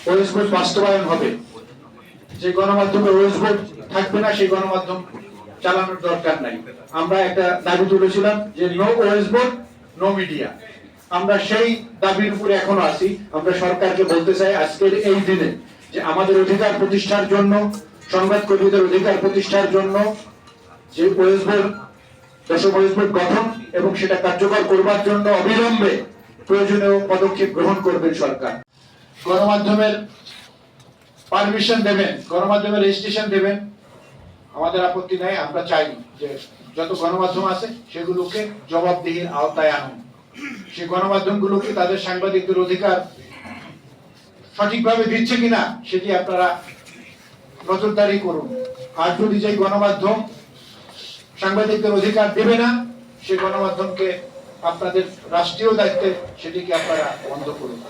ওয়েস board বাস্তবায়ন হবে। যে গণমাধ্যমে ওয়েস বোর্ড থাকবে না সেই গণমাধ্যম চালানোর দরকার নাই। আমরা একটা দাবি তুলেছিলাম যে নো ওয়েস বোর্ড নো মিডিয়া। আমরা সেই দাবির উপরে এখনো আছি। আমরা সরকারকে বলতে চাই আজকের এই দিনে যে আমাদের অধিকার প্রতিষ্ঠার জন্য, সংবাদ কর্মীদের অধিকার প্রতিষ্ঠার জন্য যে ওয়েস বোর্ড, দশম ওয়েস বোর্ড গঠন এবং সেটা কার্যকর করবার জন্য অবিলম্বে প্রয়োজনীয় পদক্ষেপ গ্রহণ করবেন সরকার। গণমাধ্যমের পারমিশন দেবেন, গণমাধ্যমের রেজিস্ট্রেশন দেবেন, আমাদের আপত্তি নাই। আমরা চাই যে যত গণমাধ্যম আছে সেগুলোকে জবাবদিহির আওতায় আনুন। সেই গণমাধ্যমগুলোকে তাদের সাংবাদিকদের অধিকার সঠিকভাবে দিচ্ছে কিনা সেটি আপনারা নজরদারি করুন। আর যদি যে গণমাধ্যম সাংবাদিকদের অধিকার দেবে না সেই গণমাধ্যমকে আপনাদের রাষ্ট্রীয় দায়িত্বে সেটিকে আপনারা বন্ধ করুন।